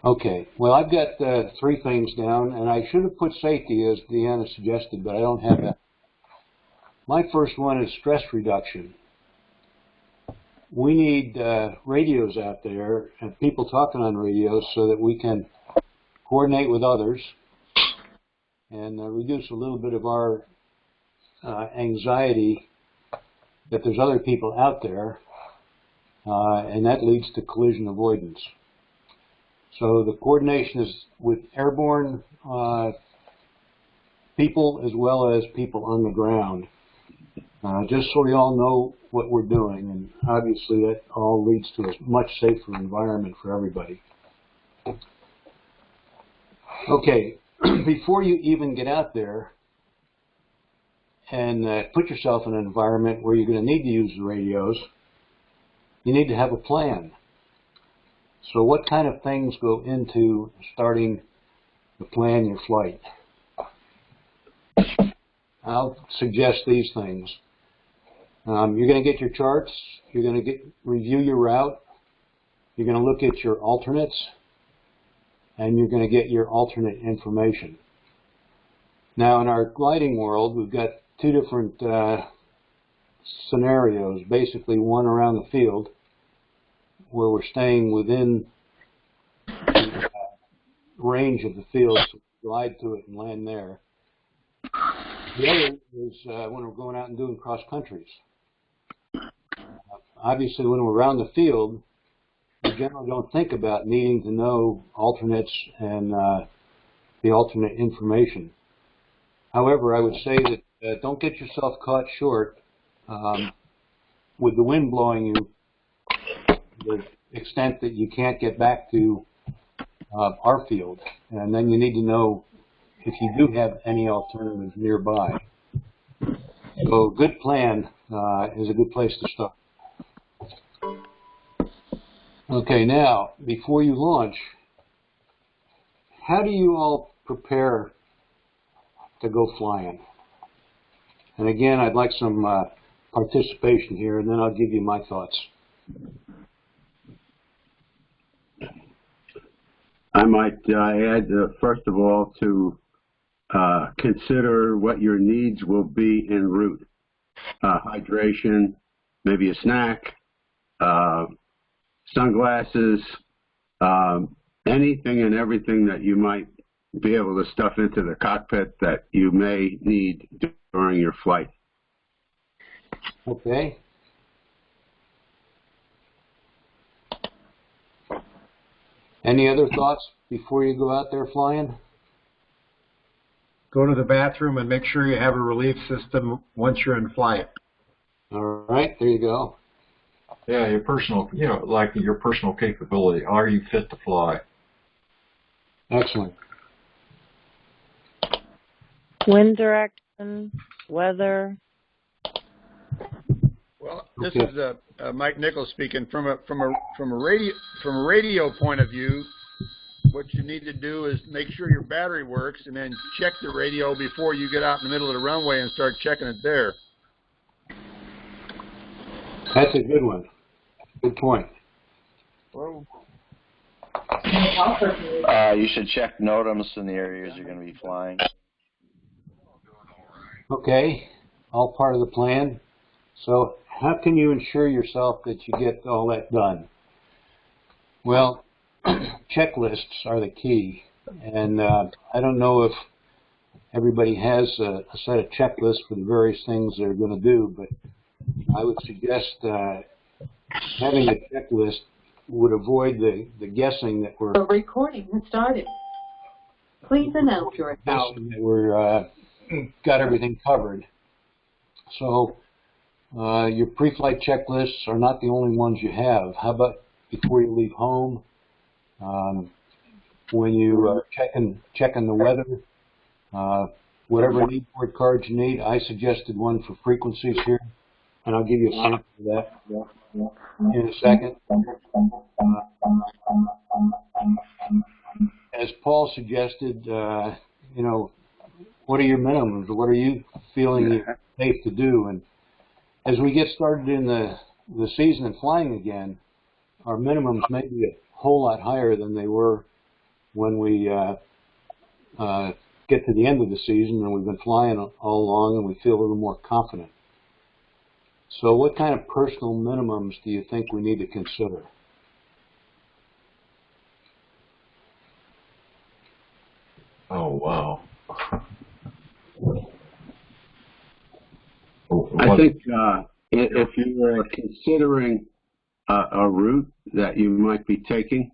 Okay, well, I've got 3 things down, and I should have put safety as Deanna suggested, but I don't have that. My first one is stress reduction. We need radios out there and people talking on radios so that we can coordinate with others and reduce a little bit of our anxiety that there's other people out there, and that leads to collision avoidance. So the coordination is with airborne people as well as people on the ground, just so we all know what we're doing, and obviously that all leads to a much safer environment for everybody. Okay, before you even get out there and put yourself in an environment where you're going to need to use the radios, you need to have a plan. So what kind of things go into starting to plan your flight? I'll suggest these things. You're going to get your charts, you're going to review your route, you're going to look at your alternates, and you're going to get your alternate information. Now in our gliding world, we've got 2 different scenarios, basically one around the field, where we're staying within the range of the field, so we glide to it and land there. The other is when we're going out and doing cross countries. Obviously, when we're around the field, we generally don't think about needing to know alternates and the alternate information. However, I would say that don't get yourself caught short with the wind blowing you to the extent that you can't get back to our field. And then you need to know if you do have any alternatives nearby. So a good plan is a good place to start. Okay, now, before you launch, how do you all prepare to go flying? And again, I'd like some participation here, and then I'll give you my thoughts. I might add, first of all, to consider what your needs will be en route. Hydration, maybe a snack, sunglasses, anything and everything that you might be able to stuff into the cockpit that you may need during your flight. Okay. Any other thoughts before you go out there flying? Go to the bathroom and make sure you have a relief system once you're in flight. All right, there you go. Yeah, your personal, like your personal capability. Are you fit to fly? Excellent. Wind direction, weather. Well, this is Mike Nichols speaking. From a radio point of view, what you need to do is make sure your battery works, and then check the radio before you get out in the middle of the runway and start checking it there. That's a good one. Good point. Well, you should check NOTAMs in the areas you're going to be flying. Okay, all part of the plan. So how can you ensure yourself that you get all that done? Well, checklists are the key. And I don't know if everybody has a set of checklists for the various things they're going to do, but I would suggest having a checklist would avoid the guessing that we're... The recording has started. Please announce your account. Guessing that we're got everything covered. So your pre-flight checklists are not the only ones you have. How about before you leave home, when you checking the weather, whatever report cards you need? I suggested one for frequencies here, and I'll give you a sample of that in a second. As Paul suggested, what are your minimums? What are you feeling safe to do? And as we get started in the season and flying again, our minimums may be a whole lot higher than they were when we get to the end of the season and we've been flying all along and we feel a little more confident. So what kind of personal minimums do you think we need to consider? Oh, wow. I think if you are considering a route that you might be taking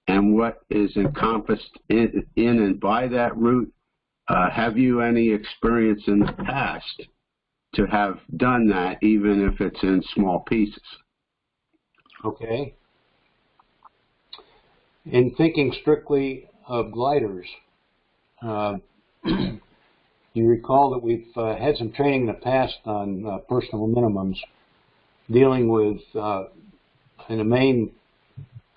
and what is encompassed in and by that route, have you any experience in the past to have done that, even if it's in small pieces? Okay. In thinking strictly of gliders, you recall that we've had some training in the past on personal minimums, dealing with, in the main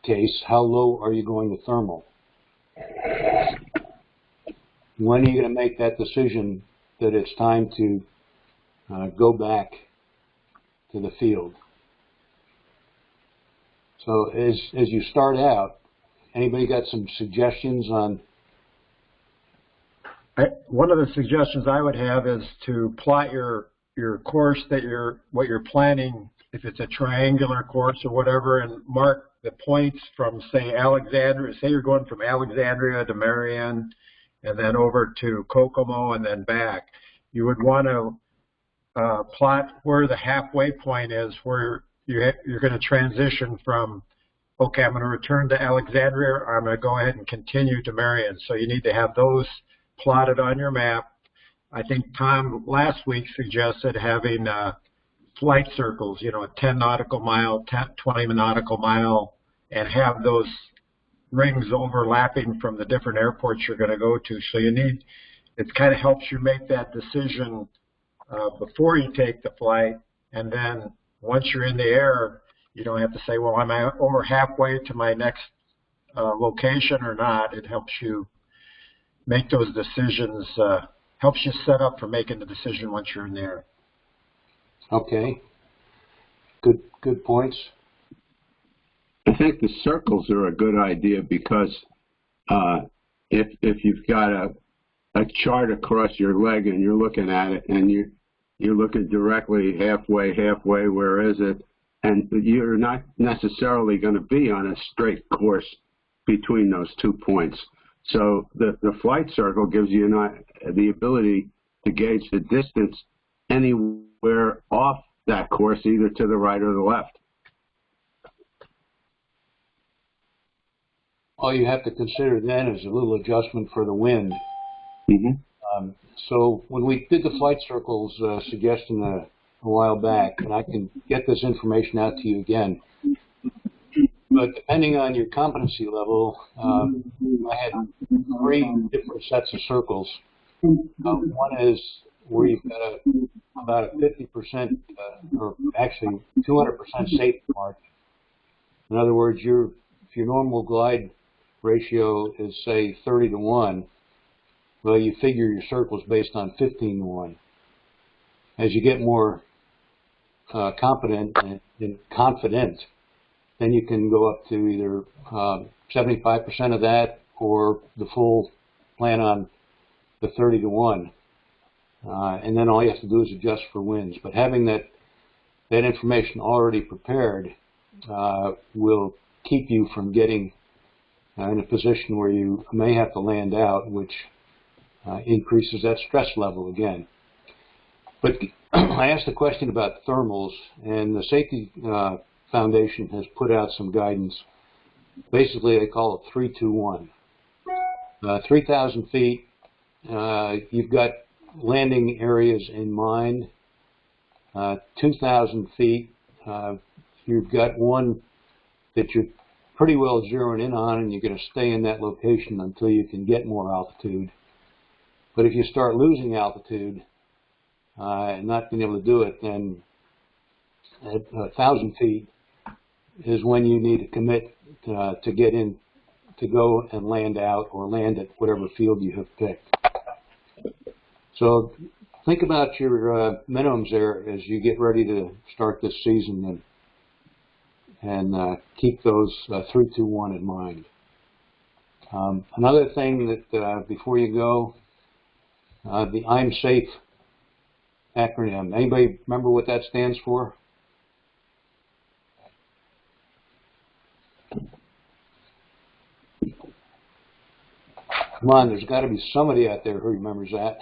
case, how low are you going to thermal? When are you going to make that decision that it's time to go back to the field? So as you start out, anybody got some suggestions on? One of the suggestions I would have is to plot your course what you're planning, if it's a triangular course or whatever, and mark the points from, say, Alexandria. Say you're going from Alexandria to Marion and then over to Kokomo and then back. You would want to plot where the halfway point is, where you're going to transition from, okay, I'm going to return to Alexandria, or I'm going to go ahead and continue to Marion. So you need to have those plotted on your map. I think Tom last week suggested having flight circles, you know, a 10 nautical mile, 20 nautical mile, and have those rings overlapping from the different airports you're going to go to. So you need, it kind of helps you make that decision before you take the flight, and then once you're in the air, you don't have to say, well, am I over halfway to my next location or not? It helps you make those decisions, helps you set up for making the decision once you're in there. Okay. Good points. I think the circles are a good idea because if you've got a chart across your leg and you're looking at it and you're looking directly halfway, where is it? And you're not necessarily going to be on a straight course between those 2 points. So the flight circle gives you the ability to gauge the distance anywhere off that course, either to the right or the left. All you have to consider then is a little adjustment for the wind. Mm-hmm. So when we did the flight circles suggestion a while back, and I can get this information out to you again, but depending on your competency level, I had 3 different sets of circles. One is where you've got about a 50%, or actually 200% safety mark. In other words, if your normal glide ratio is, say, 30 to 1, well, you figure your circles based on 15 to 1. As you get more competent and confident, then you can go up to either 75% of that or the full plan on the 30 to 1. And then all you have to do is adjust for winds. But having that information already prepared will keep you from getting in a position where you may have to land out, which increases that stress level again. But I asked a question about thermals, and the Safety Foundation has put out some guidance. Basically, they call it 3-2-1. 3,000 feet, you've got landing areas in mind. 2,000 feet, you've got one that you're pretty well zeroing in on, and you're going to stay in that location until you can get more altitude. But if you start losing altitude and not being able to do it, then at 1,000 feet is when you need to commit to get in, to go and land out or land at whatever field you have picked. So think about your minimums there as you get ready to start this season, and keep those 3-2-1 in mind. Another thing that before you go, the I'm safe acronym. Anybody remember what that stands for? Come on, there's got to be somebody out there who remembers that.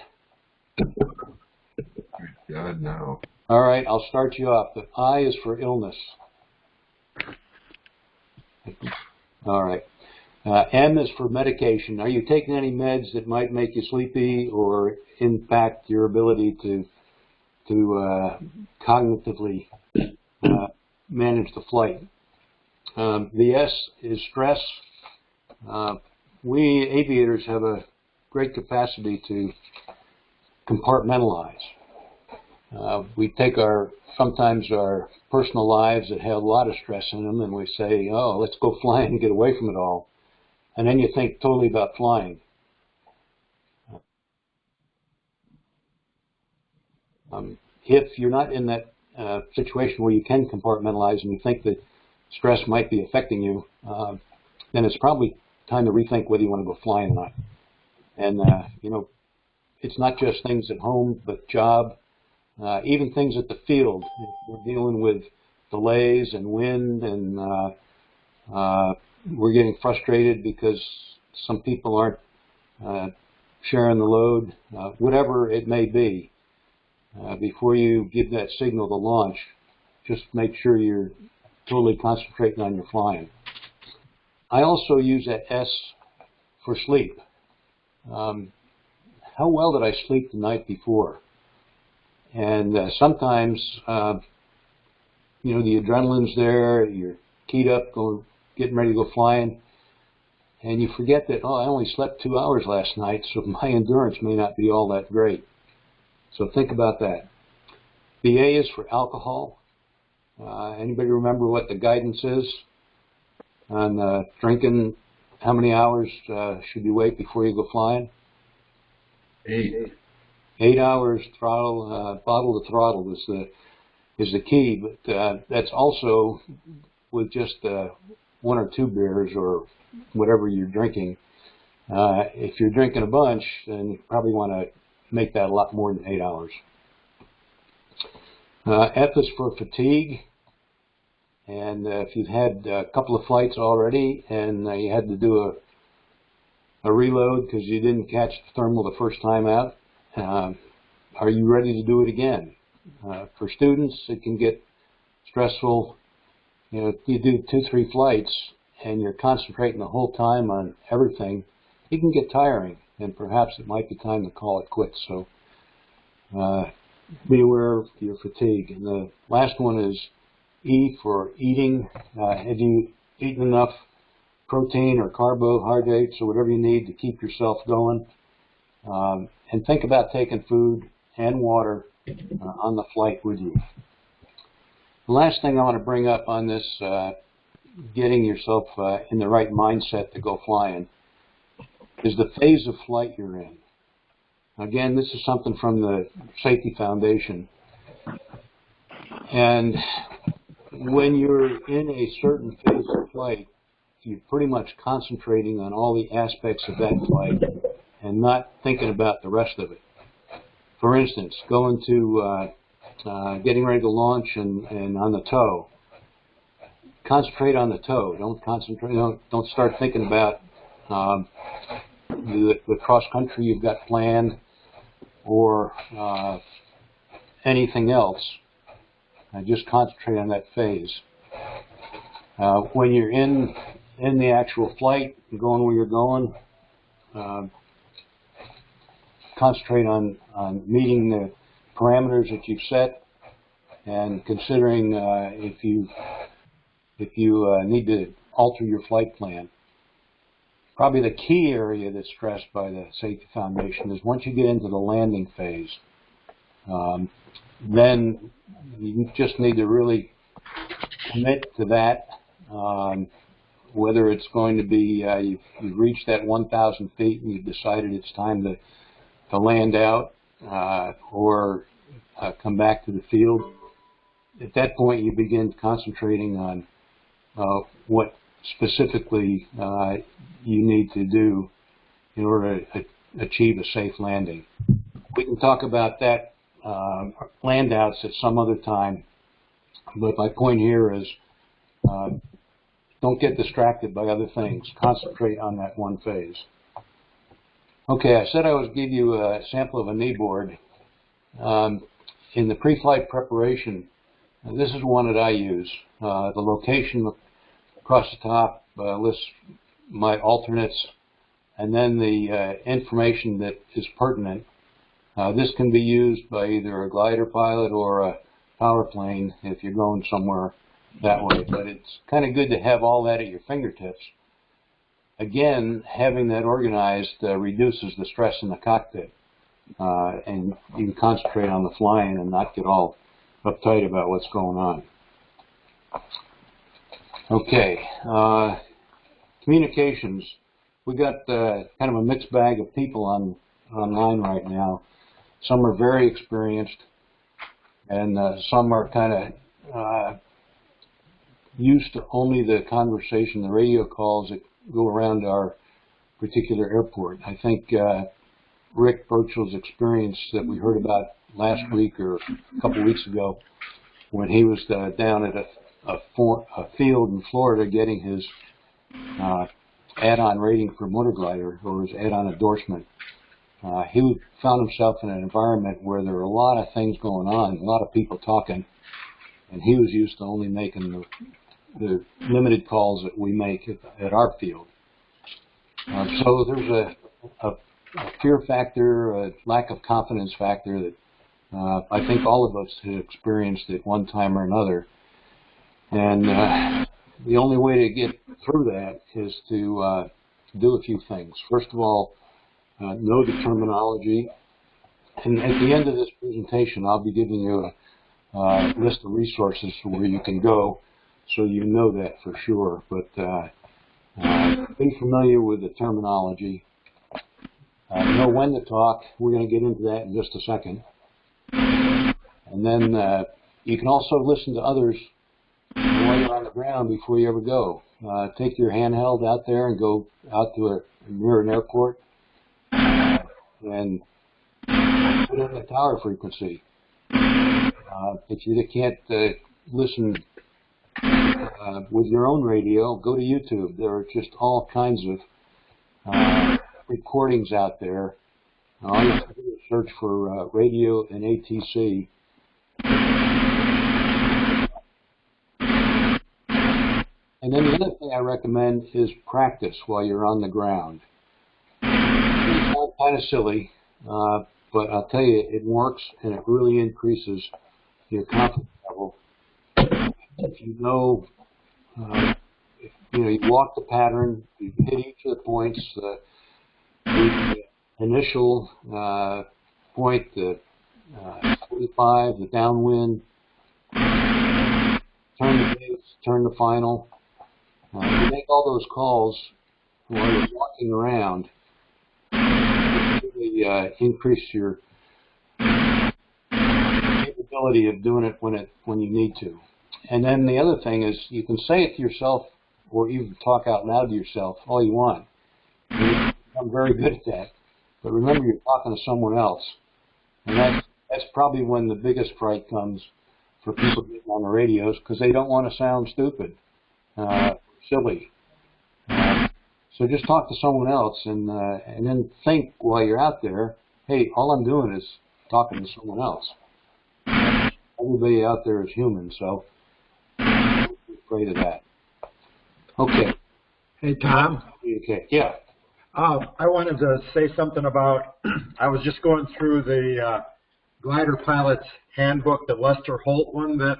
God, no. All right, I'll start you off. The I is for illness. All right. M is for medication. Are you taking any meds that might make you sleepy or impact your ability to cognitively manage the flight? The S is stress. We aviators have a great capacity to compartmentalize. We take sometimes our personal lives that have a lot of stress in them, and we say, oh, let's go flying and get away from it all. And then you think totally about flying. If you're not in that situation where you can compartmentalize and you think that stress might be affecting you, then it's probably time to rethink whether you want to go flying or not. And, you know, it's not just things at home, but job, even things at the field. We're dealing with delays and wind, and we're getting frustrated because some people aren't sharing the load, whatever it may be. Before you give that signal to launch, just make sure you're totally concentrating on your flying. I also use that S for sleep. How well did I sleep the night before? And sometimes, you know, the adrenaline's there, you're keyed up, getting ready to go flying, and you forget that, oh, I only slept 2 hours last night, so my endurance may not be all that great. So think about that. The A is for alcohol. Anybody remember what the guidance is on drinking? How many hours should you wait before you go flying? 8. 8 hours throttle, bottle to throttle is the key, but that's also with just 1 or 2 beers or whatever you're drinking. If you're drinking a bunch, then you probably want to make that a lot more than 8 hours. F is for fatigue. And if you've had a couple of flights already and you had to do a reload because you didn't catch the thermal the first time out, are you ready to do it again? For students, it can get stressful. You know, if you do 2-3 flights and you're concentrating the whole time on everything, it can get tiring, and perhaps it might be time to call it quits. So be aware of your fatigue. And the last one is E for eating. Have you eaten enough protein or carbohydrates or whatever you need to keep yourself going? And think about taking food and water on the flight with you. The last thing I want to bring up on this, getting yourself in the right mindset to go flying, is the phase of flight you're in. Again, this is something from the Safety Foundation. And when you're in a certain phase of flight, you're pretty much concentrating on all the aspects of that flight and not thinking about the rest of it. For instance, going to getting ready to launch and on the tow. Concentrate on the tow. Don't start thinking about the cross country you've got planned or anything else. Just concentrate on that phase. When you're in the actual flight, you're going where you're going, concentrate on meeting the parameters that you've set and considering if you need to alter your flight plan. Probably the key area that's stressed by the Safety Foundation is once you get into the landing phase, then you just need to really commit to that. Whether it's going to be you've reached that 1,000 feet and you've decided it's time to land out or come back to the field. At that point, you begin concentrating on what specifically you need to do in order to achieve a safe landing. We can talk about that land outs at some other time, but my point here is don't get distracted by other things. Concentrate on that one phase. Okay, I said I would give you a sample of a knee board. In the pre-flight preparation, this is one that I use. The location across the top lists my alternates, and then the information that is pertinent. This can be used by either a glider pilot or a power plane if you're going somewhere that way, but it's kind of good to have all that at your fingertips. Again, having that organized reduces the stress in the cockpit, and you can concentrate on the flying and not get all uptight about what's going on. Okay, communications. We got kind of a mixed bag of people online right now. Some are very experienced, and some are kind of used to only the conversation, the radio calls that go around our particular airport. I think Rick Burchell's experience that we heard about last week or a couple weeks ago, when he was down at a field in Florida getting his add-on rating for motor glider, or his add-on endorsement. He found himself in an environment where there were a lot of things going on, a lot of people talking, and he was used to only making the limited calls that we make at our field. So there's a fear factor, a lack of confidence factor that I think all of us have experienced at one time or another. And the only way to get through that is to do a few things. First of all, know the terminology. And at the end of this presentation, I'll be giving you a list of resources where you can go, so you know that for sure. But be familiar with the terminology. Know when to talk. We're going to get into that in just a second. And then you can also listen to others while you're on the ground before you ever go. Take your handheld out there and go out to near an airport and put in the tower frequency. If you can't listen with your own radio, go to YouTube. There are just all kinds of recordings out there. All you have to do is search for radio and ATC. And then the other thing I recommend is practice while you're on the ground. It sounds kind of silly, but I'll tell you, it works, and it really increases your confidence level. If you know, you walk the pattern, you hit each of the points, the initial point, the 45, the downwind, turn the base, turn the final. You make all those calls while you're walking around, really increase your capability of doing it when you need to. And then the other thing is, you can say it to yourself, or even talk out loud to yourself all you want. I'm very good at that. But remember, you're talking to someone else. And that's probably when the biggest fright comes for people getting on the radios, because they don't want to sound stupid, silly. So just talk to someone else, and then think while you're out there, hey, all I'm doing is talking to someone else. Everybody out there is human, so don't be afraid of that. Okay. Hey, Tom. Okay. Yeah. I wanted to say something about, I was just going through the glider pilot's handbook, the Lester Holt one that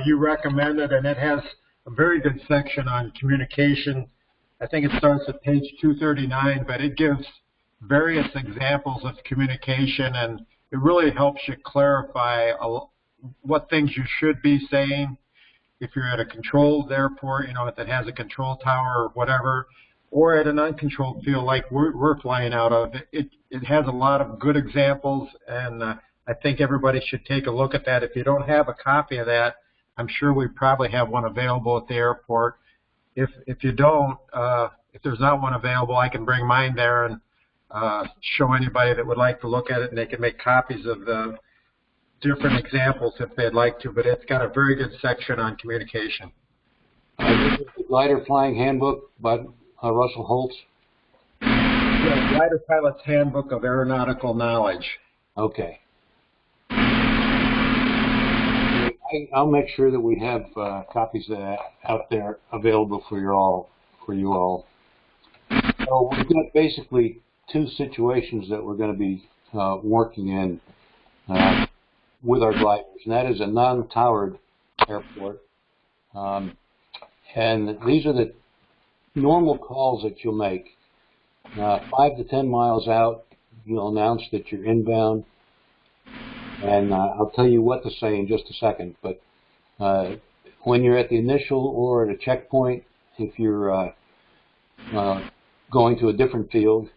you recommended, and it has a very good section on communication. I think it starts at page 239, but it gives various examples of communication, and it really helps you clarify what things you should be saying if you're at a controlled airport, that has a control tower or whatever, or at an uncontrolled field like we're flying out of. It has a lot of good examples, and I think everybody should take a look at that. If you don't have a copy of that, I'm sure we probably have one available at the airport. If you don't, if there's not one available, I can bring mine there and show anybody that would like to look at it, and they can make copies of the different examples if they'd like to. But it's got a very good section on communication. This is the Glider Flying Handbook by Russell Holtz. Yeah, Glider Pilot's Handbook of Aeronautical Knowledge. Okay. I'll make sure that we have copies of that out there available for you all. So we've got basically two situations that we're going to be working in with our gliders, and that is a non-towered airport. And these are the normal calls that you'll make. 5 to 10 miles out, you'll announce that you're inbound. And I'll tell you what to say in just a second. But when you're at the initial or at a checkpoint, if you're going to a different field,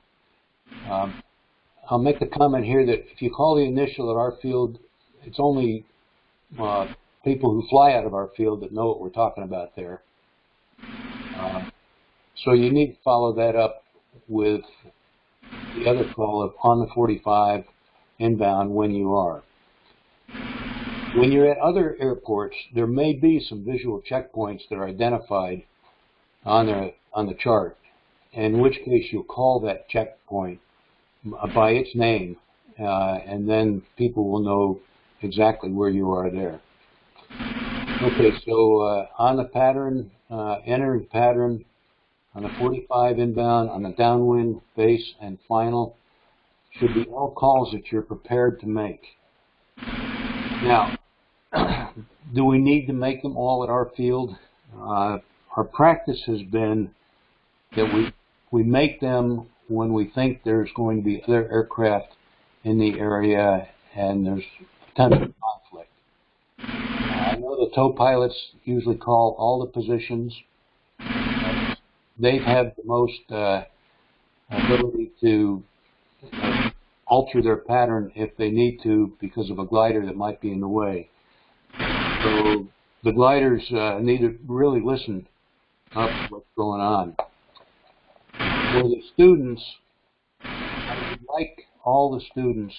I'll make the comment here that if you call the initial at our field, it's only people who fly out of our field that know what we're talking about there. So you need to follow that up with the other call of on the 45 inbound when you are. When you're at other airports, there may be some visual checkpoints that are identified on the chart, in which case you'll call that checkpoint by its name, and then people will know exactly where you are there. Okay, so on the pattern, enter the pattern on the 45 inbound, on the downwind, base, and final should be all calls that you're prepared to make. Now, do we need to make them all at our field? Our practice has been that we make them when we think there's going to be other aircraft in the area and there's potential conflict. I know the tow pilots usually call all the positions. They have the most ability to alter their pattern if they need to because of a glider that might be in the way. So the gliders need to really listen up to what's going on. For the students, I would like all the students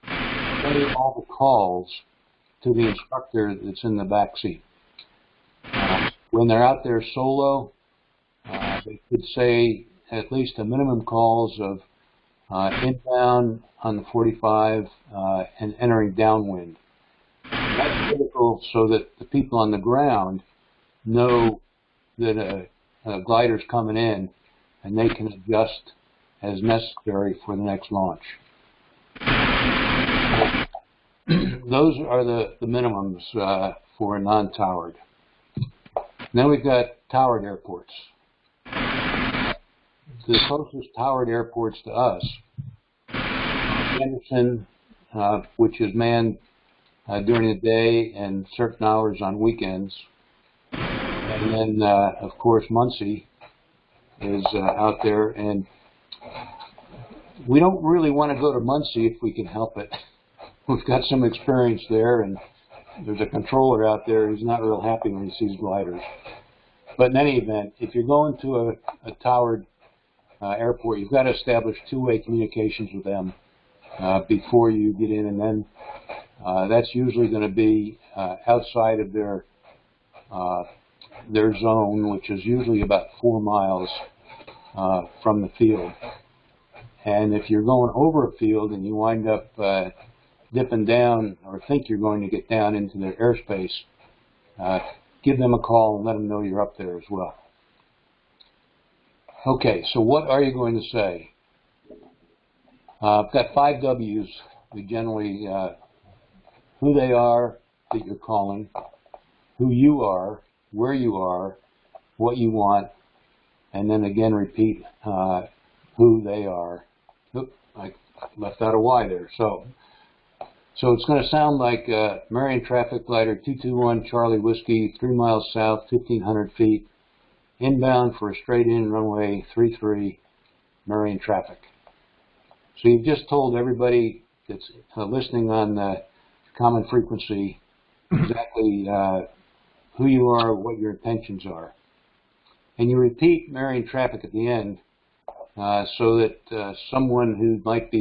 to say all the calls to the instructor that's in the back seat. When they're out there solo, they could say at least a minimum calls of inbound on the 45 and entering downwind. That's critical so that the people on the ground know that a glider's coming in and they can adjust as necessary for the next launch. Those are the minimums for non-towered. Then we've got towered airports. The closest towered airports to us, Henderson, which is manned during the day and certain hours on weekends. And then, of course, Muncie is out there. And we don't really want to go to Muncie if we can help it. We've got some experience there, and there's a controller out there who's not real happy when he sees gliders. But in any event, if you're going to a towered airport, you've got to establish two-way communications with them before you get in, and then that's usually going to be outside of their zone, which is usually about 4 miles from the field. And if you're going over a field and you wind up dipping down or think you're going to get down into their airspace, give them a call and let them know you're up there as well. Okay, so what are you going to say? I've got 5 W's. We generally, who they are that you're calling, who you are, where you are, what you want, and then again repeat who they are. Oop, I left out a Y there. So it's going to sound like Marion Traffic Glider 221 Charlie Whiskey, 3 miles south, 1,500 feet, inbound for a straight-in runway 33, Marion Traffic. So you've just told everybody that's listening on the common frequency exactly who you are, what your intentions are. and you repeat marrying traffic at the end, so that someone who might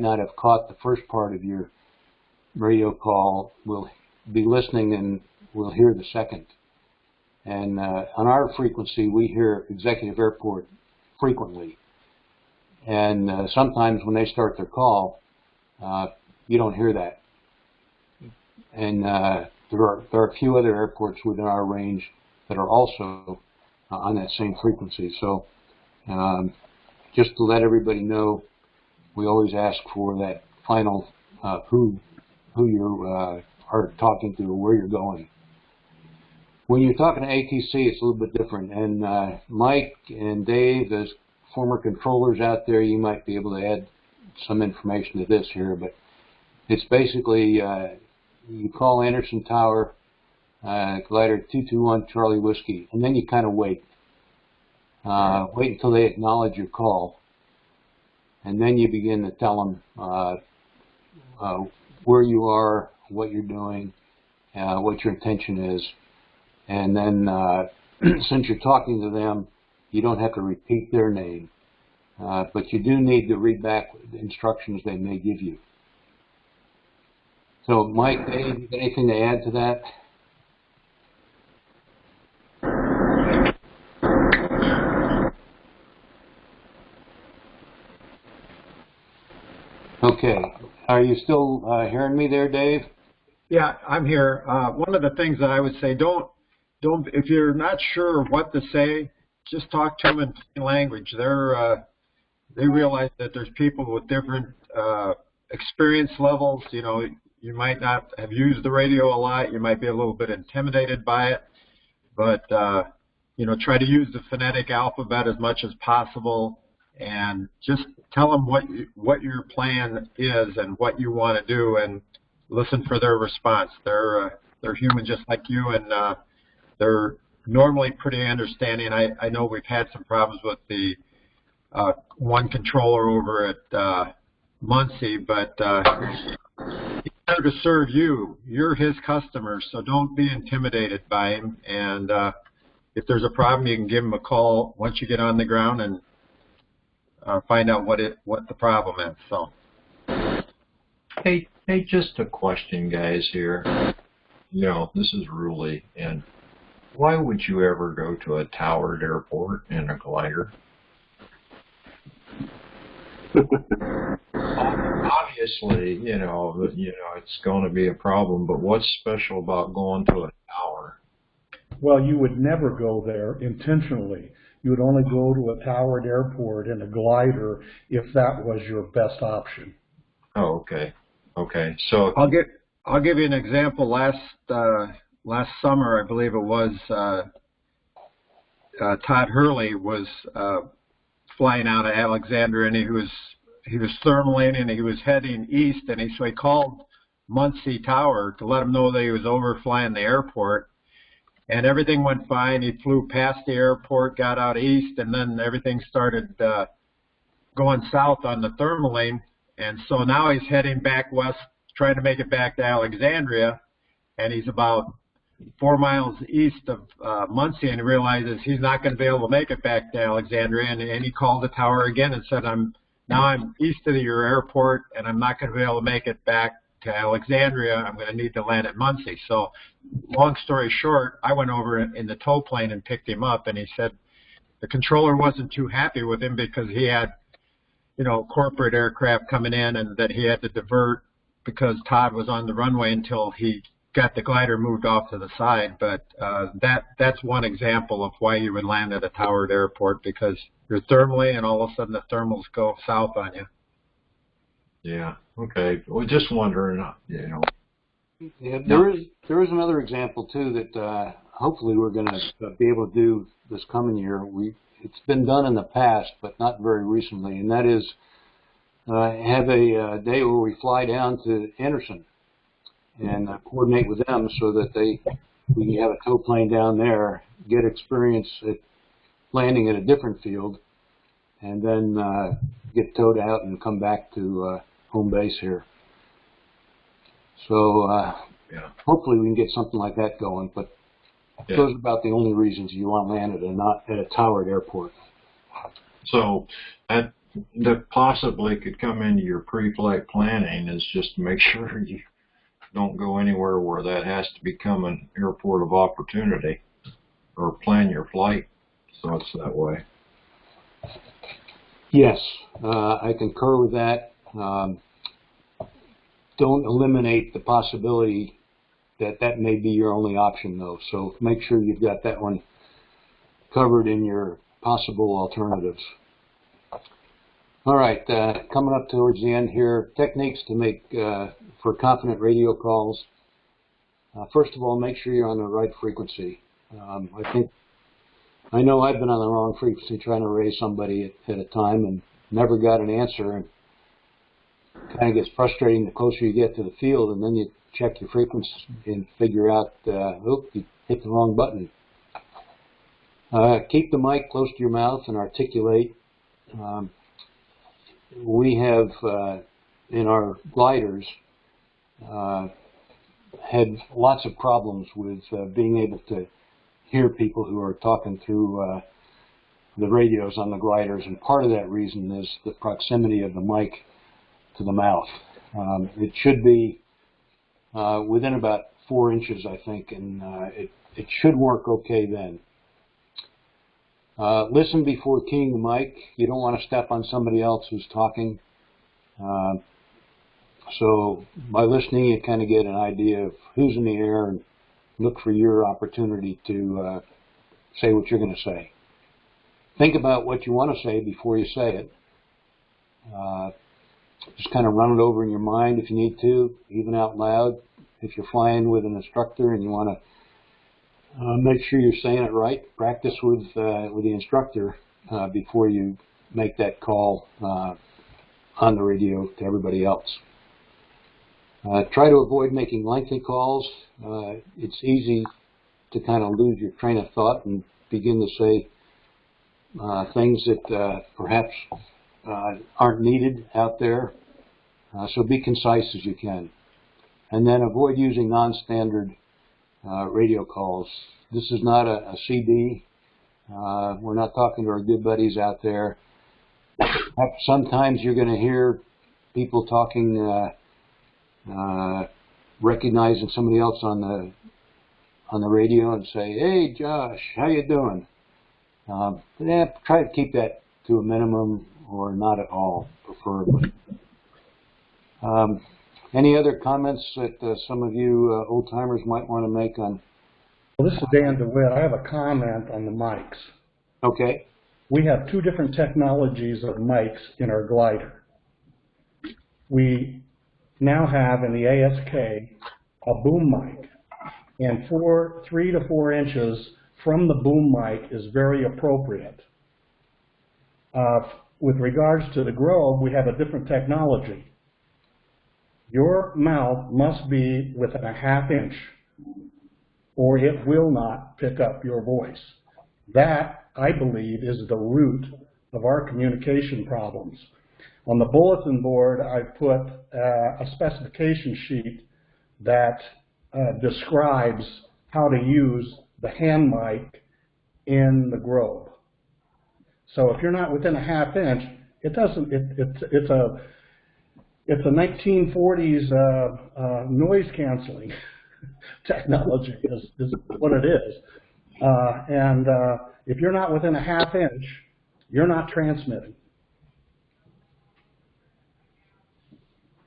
not have caught the first part of your radio call will be listening and will hear the second. And on our frequency, we hear Executive Airport frequently. And sometimes when they start their call, you don't hear that. And there are a few other airports within our range that are also on that same frequency. So just to let everybody know, we always ask for that final who you are talking to or where you're going. When you're talking to ATC, it's a little bit different. And Mike and Dave, as former controllers out there, you might be able to add some information to this here. But it's basically you call Anderson Tower, glider 221 Charlie Whiskey, and then you kind of wait. Wait until they acknowledge your call. And then you begin to tell them where you are, what you're doing, what your intention is. And then since you're talking to them, you don't have to repeat their name. But you do need to read back the instructions they may give you. So, Mike, Dave, you got anything to add to that? Okay. Are you still hearing me there, Dave? Yeah, I'm here. One of the things that I would say, if you're not sure what to say, just talk to them in plain language. They realize that there's people with different experience levels. You know, you might not have used the radio a lot. You might be a little bit intimidated by it, but you know, try to use the phonetic alphabet as much as possible, and just tell them what your plan is and what you want to do, and listen for their response. They're human just like you, and they're normally pretty understanding. I know we've had some problems with the one controller over at Muncie, but he's there to serve you. You're his customer, so don't be intimidated by him. And if there's a problem, you can give him a call once you get on the ground and find out what the problem is. So, hey, just a question, guys. Here, you know, this is Ruley, and why would you ever go to a towered airport in a glider? Obviously, you know, it's going to be a problem. But what's special about going to a tower? Well, you would never go there intentionally. You would only go to a towered airport in a glider if that was your best option. Oh, okay. Okay. So I'll give you an example. Last summer, I believe it was, Todd Hurley was flying out of Alexandria, and he was thermaling, and he was heading east, and so he called Muncie Tower to let him know that he was overflying the airport, and everything went fine. He flew past the airport, got out east, and then everything started going south on the thermaling, and so now he's heading back west, trying to make it back to Alexandria, and he's about 4 miles east of Muncie, and he realizes he's not going to be able to make it back to Alexandria, and he called the tower again and said, I'm east of your airport, and I'm not going to be able to make it back to Alexandria. I'm going to need to land at Muncie. So long story short, I went over in the tow plane and picked him up, and he said the controller wasn't too happy with him because he had, you know, corporate aircraft coming in, and that he had to divert because Todd was on the runway until he got the glider moved off to the side. But that's one example of why you would land at a towered airport, because you're thermally, and all of a sudden the thermals go south on you. Yeah. Okay. Well, just wondering, you know. Yeah, there is another example too that hopefully we're going to be able to do this coming year. It's been done in the past, but not very recently, and that is have a day where we fly down to Anderson and coordinate with them so that we can have a tow plane down there, get experience at landing at a different field, and then get towed out and come back to home base here. So yeah. Hopefully we can get something like that going, but Yeah. Those are about the only reasons you want to land at a towered airport. So that possibly could come into your pre-flight planning is just to make sure you don't go anywhere where that has to become an airport of opportunity, or plan your flight so it's that way. Yes, I concur with that. Don't eliminate the possibility that may be your only option, though. So make sure you've got that one covered in your possible alternatives. All right, coming up towards the end here, techniques to make for confident radio calls. First of all, make sure you're on the right frequency. I know I've been on the wrong frequency trying to raise somebody at a time and never got an answer, and kind of gets frustrating the closer you get to the field, and then you check your frequency and figure out, oops, you hit the wrong button. Keep the mic close to your mouth and articulate. We have, in our gliders, had lots of problems with being able to hear people who are talking through the radios on the gliders, and part of that reason is the proximity of the mic to the mouth. It should be within about 4 inches, I think, and it should work okay then. Listen before keying the mic. You don't want to step on somebody else who's talking. So by listening, you kind of get an idea of who's in the air and look for your opportunity to say what you're going to say. Think about what you want to say before you say it. Just kind of run it over in your mind if you need to, even out loud. If you're flying with an instructor and you want to make sure you're saying it right, practice with the instructor before you make that call on the radio to everybody else. Try to avoid making lengthy calls. It's easy to kind of lose your train of thought and begin to say things that perhaps aren't needed out there. So be concise as you can. And then avoid using non-standard radio calls. This is not a CD. We're not talking to our good buddies out there. Sometimes you're going to hear people talking, recognizing somebody else on the radio and say, "Hey, Josh, how you doing?" Try to keep that to a minimum or not at all, preferably. Any other comments that some of you old-timers might want to make on? Well, this is Dan DeWitt. I have a comment on the mics. Okay. We have two different technologies of mics in our glider. We now have in the ASK a boom mic, and 3 to 4 inches from the boom mic is very appropriate. With regards to the Grove, we have a different technology. Your mouth must be within a ½ inch, or it will not pick up your voice. That, I believe, is the root of our communication problems. On the bulletin board, I've put a specification sheet that describes how to use the hand mic in the Grove. So if you're not within a ½ inch, it doesn't. It's a 1940s noise canceling technology is what it is. And if you're not within a ½ inch, you're not transmitting.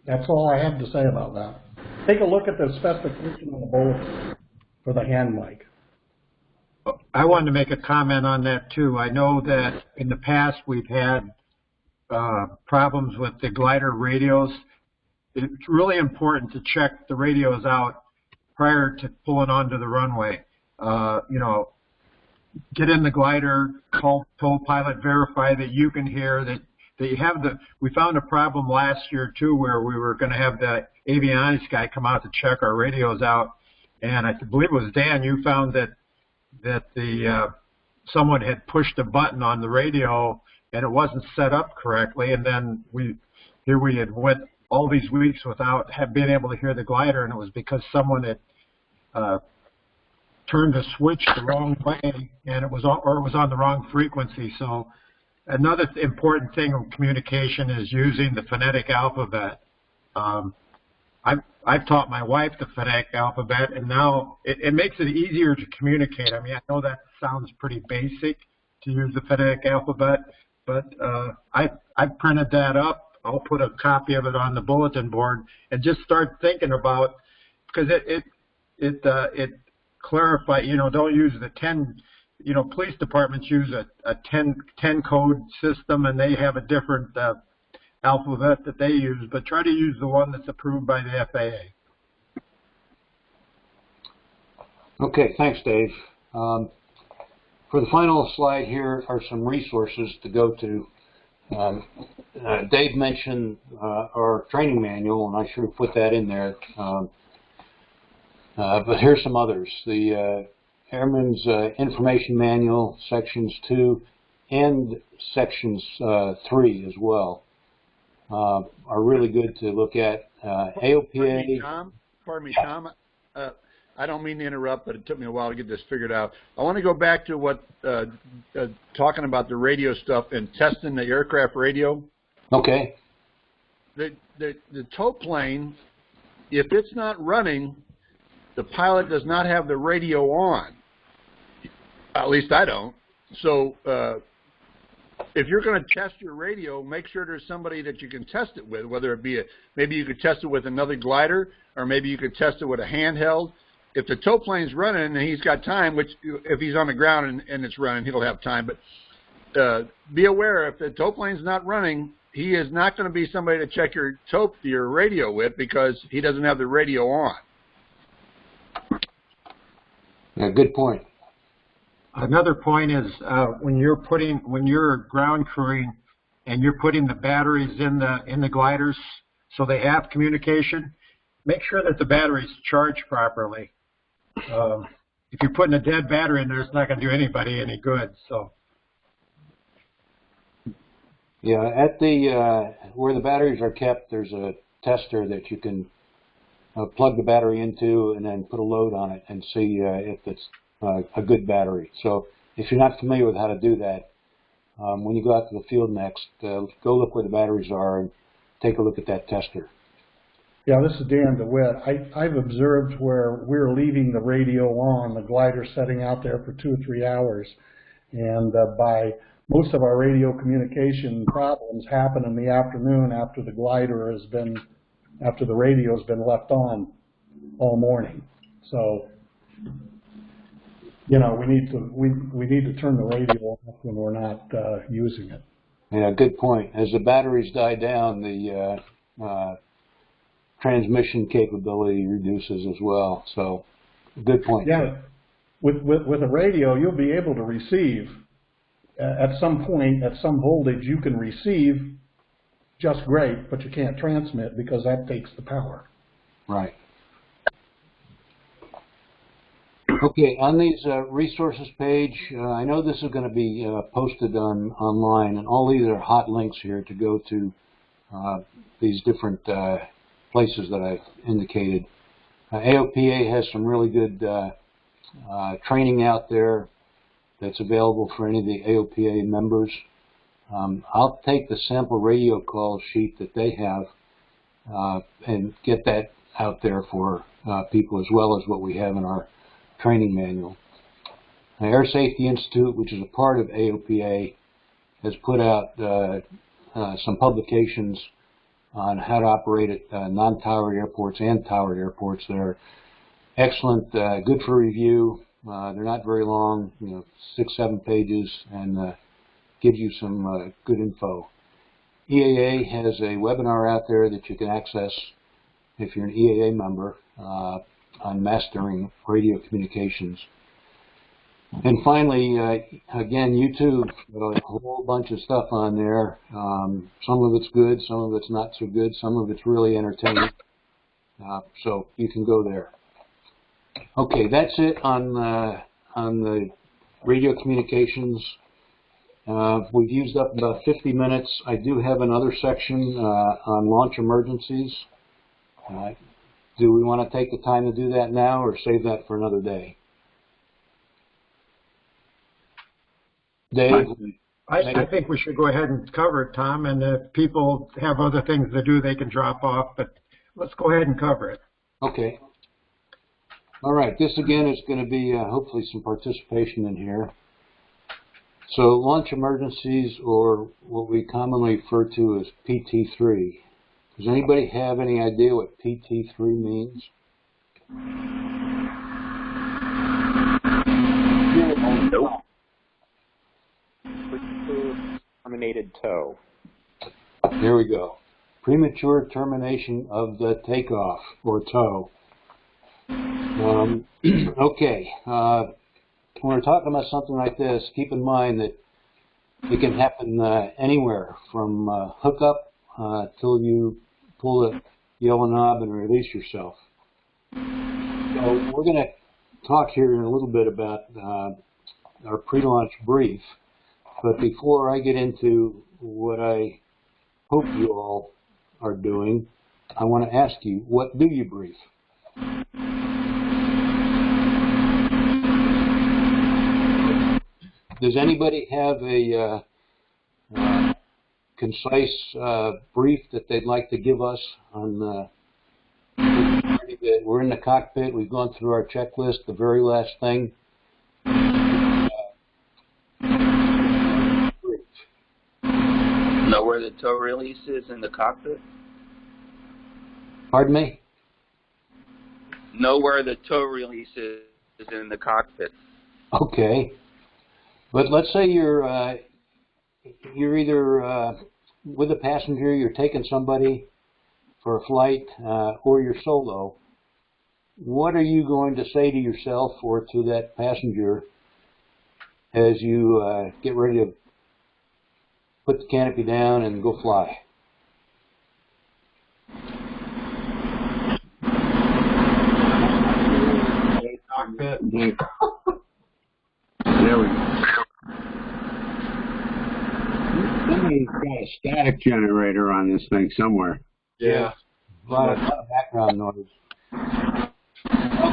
That's all I have to say about that. Take a look at the specification on the bulletin for the hand mic. I wanted to make a comment on that too. I know that in the past we've had problems with the glider radios. It's really important to check the radios out prior to pulling onto the runway. Get in the glider, call pilot, verify that you can hear, that you have we found a problem last year too where we were going to have the avionics guy come out to check our radios out, and I believe it was Dan, you found that someone had pushed a button on the radio and it wasn't set up correctly, and then we had went all these weeks without being able to hear the glider, and it was because someone had turned the switch the wrong way, and it was on the wrong frequency. So another important thing in communication is using the phonetic alphabet. I've taught my wife the phonetic alphabet, and now it makes it easier to communicate. I mean, I know that sounds pretty basic to use the phonetic alphabet, but I've printed that up. I'll put a copy of it on the bulletin board and just start thinking about, because it clarifies. You know, don't use the 10. You know, police departments use a 10 code system, and they have a different alphabet that they use, but try to use the one that's approved by the FAA. Okay, thanks, Dave. For the final slide here are some resources to go to. Dave mentioned our training manual, and I should have put that in there. But here's some others. The Airman's Information Manual, Sections 2 and Sections 3 as well. Are really good to look at. AOPA. Pardon me, Tom. I don't mean to interrupt, but it took me a while to get this figured out. I want to go back to what talking about the radio stuff and testing the aircraft radio. Okay. The tow plane, if it's not running, the pilot does not have the radio on. At least I don't. So if you're going to test your radio, make sure there's somebody that you can test it with, whether it be maybe you could test it with another glider, or maybe you could test it with a handheld. If the tow plane's running and he's got time, which if he's on the ground and it's running, he'll have time. But be aware, if the tow plane's not running, he is not going to be somebody to check your radio with, because he doesn't have the radio on. Yeah, good point. Another point is when you're ground crewing and you're putting the batteries in the gliders so they have communication, make sure that the battery's charged properly. If you're putting a dead battery in there, it's not going to do anybody any good. So. Yeah, at the where the batteries are kept, there's a tester that you can plug the battery into and then put a load on it and see if it's a good battery. So if you're not familiar with how to do that, when you go out to the field next, go look where the batteries are and take a look at that tester. Yeah, this is Dan DeWitt. I've observed where we're leaving the radio on, the glider setting out there for 2 or 3 hours, and by most of our radio communication problems happen in the afternoon after the radio has been left on all morning. So, you know, we need to turn the radio off when we're not using it. Yeah, good point. As the batteries die down, the transmission capability reduces as well. So, good point. Yeah, with a radio, you'll be able to receive at some point, at some voltage, you can receive just great, but you can't transmit because that takes the power. Right. Okay, on these resources page, I know this is going to be posted online, and all these are hot links here to go to these different places that I've indicated. AOPA has some really good training out there that's available for any of the AOPA members. I'll take the sample radio call sheet that they have and get that out there for people, as well as what we have in our training manual. The Air Safety Institute, which is a part of AOPA, has put out some publications on how to operate at non-towered airports and towered airports. They're excellent, good for review. They're not very long, 6-7 pages, and gives you some good info. EAA has a webinar out there that you can access if you're an EAA member on mastering radio communications. And finally, again, YouTube, a whole bunch of stuff on there. Some of it's good, some of it's not so good, some of it's really entertaining. So you can go there. Okay, that's it on the radio communications. We've used up about 50 minutes. I do have another section on launch emergencies. Do we want to take the time to do that now or save that for another day? Dave? I think we should go ahead and cover it, Tom, and if people have other things to do, they can drop off, but let's go ahead and cover it. Okay. All right, this again is going to be hopefully some participation in here. So launch emergencies, or what we commonly refer to as PT3. Does anybody have any idea what PT3 means? Nope. Terminated tow. There we go. Premature termination of the takeoff or tow. Okay. When we're talking about something like this, keep in mind that it can happen anywhere from hookup till you pull the yellow knob and release yourself. So we're going to talk here in a little bit about our pre-launch brief. But before I get into what I hope you all are doing, I want to ask you, what do you brief? Does anybody have a concise brief that they'd like to give us on we're in the cockpit, we've gone through our checklist, the very last thing? Know where the tow release is in the cockpit? Pardon me? Know where the tow release is in the cockpit. Okay. But let's say you're either with a passenger, you're taking somebody for a flight, or you're solo. What are you going to say to yourself or to that passenger as you get ready to put the canopy down and go fly? Cockpit. There we go. Somebody's got a static generator on this thing somewhere. Yeah. A lot of background noise.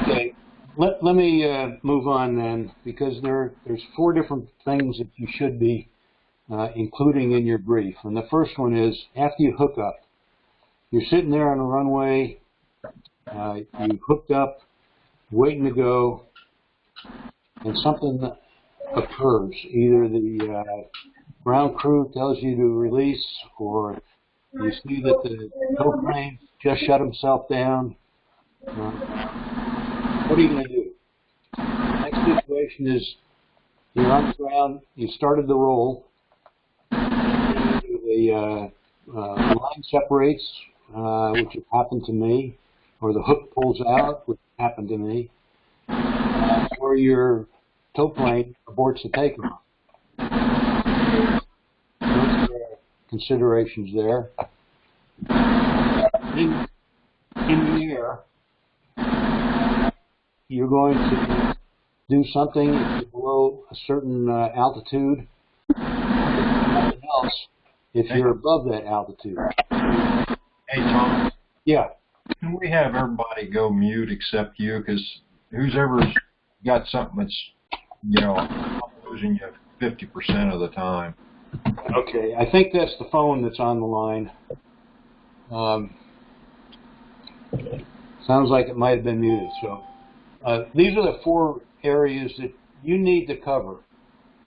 Okay. Let me move on then, because there's 4 different things that you should be including in your brief. And the first one is, after you hook up, you're sitting there on the runway, you've hooked up, waiting to go, and something occurs. Either the ground crew tells you to release, or you see that the tow plane just shut himself down. What are you going to do? The next situation is you're on the ground, you started the roll, the line separates, which has happened to me, or the hook pulls out, which happened to me, or your tow plane aborts the takeoff. Those are considerations there. In the air, you're going to do something if you're below a certain altitude, nothing else if you're above that altitude. Hey, Tom. Yeah. Can we have everybody go mute except you? Because who's ever got something that's, losing you 50% of the time. Okay, I think that's the phone that's on the line. Sounds like it might have been muted. So these are the 4 areas that you need to cover,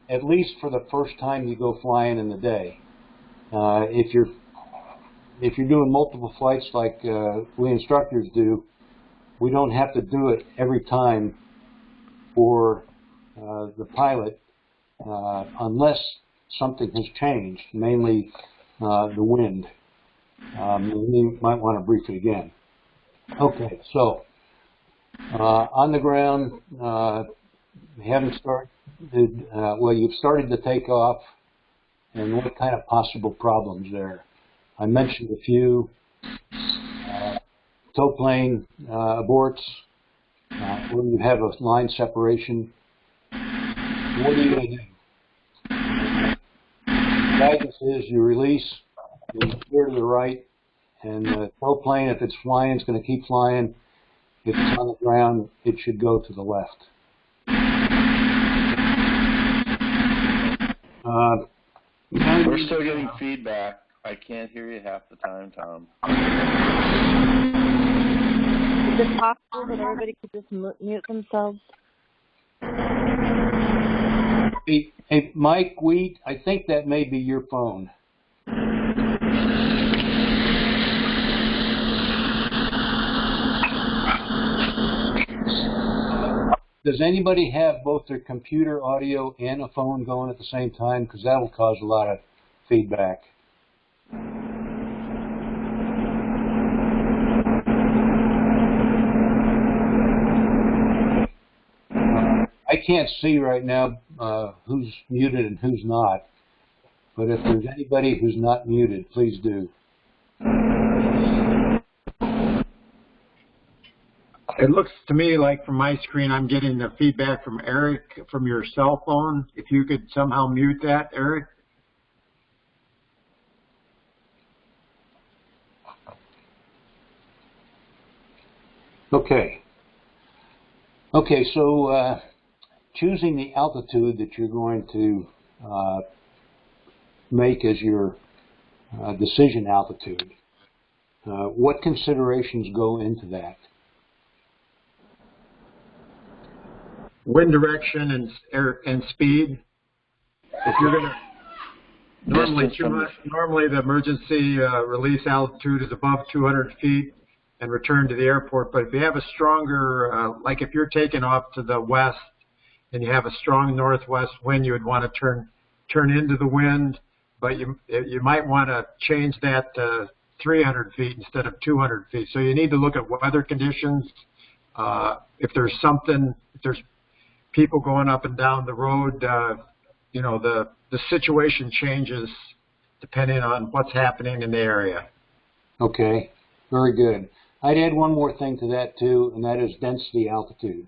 at least for the first time you go flying in the day. If you're doing multiple flights like we instructors do, we don't have to do it every time for the pilot unless something has changed, mainly the wind. You might want to brief it again. Okay, so on the ground, you haven't started, you've started the takeoff, and what kind of possible problems there? I mentioned a few. Tow plane aborts, when you have a line separation. What are you going to do? Guidance is you release, you steer to the right, and the tow plane, if it's flying, is going to keep flying. If it's on the ground, it should go to the left. We're still getting feedback. I can't hear you half the time, Tom. Is it possible that everybody could just mute themselves? Hey, Mike Wheat, I think that may be your phone. Does anybody have both their computer audio and a phone going at the same time? Because that will cause a lot of feedback. I can't see right now who's muted and who's not, but if there's anybody who's not muted, please do. It looks to me like from my screen I'm getting the feedback from Eric from your cell phone. If you could somehow mute that, Eric. Okay. Okay, so choosing the altitude that you're going to make as your decision altitude, what considerations go into that? Wind direction and speed. If you're going to normally the emergency release altitude is above 200 feet and return to the airport. But if you have a stronger, like if you're taking off to the west and you have a strong northwest wind, you would want to turn into the wind. But you might want to change that to 300 feet instead of 200 feet. So you need to look at weather conditions. If there's people going up and down the road, you know, the situation changes depending on what's happening in the area. Okay, very good. I'd add one more thing to that too, and that is density altitude.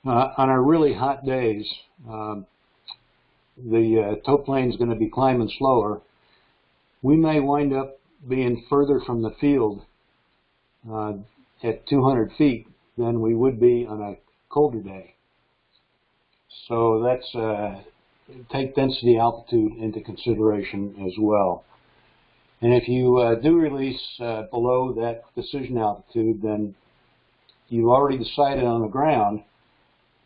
On our really hot days, the tow plane is going to be climbing slower. We may wind up being further from the field at 200 feet than we would be on a colder day. So that's take density altitude into consideration as well. And if you do release below that decision altitude, then you've already decided on the ground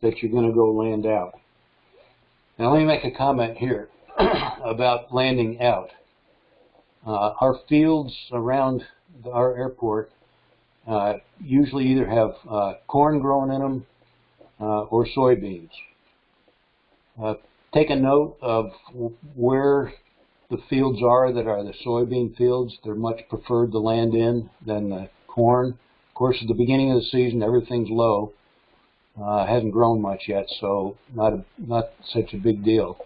that you're going to go land out. Now let me make a comment here about landing out. Our fields around our airport usually either have corn growing in them or soybeans. Take a note of where the fields are that are the soybean fields. They're much preferred to land in than the corn. Of course, at the beginning of the season, everything's low. Hasn't grown much yet, so not such a big deal.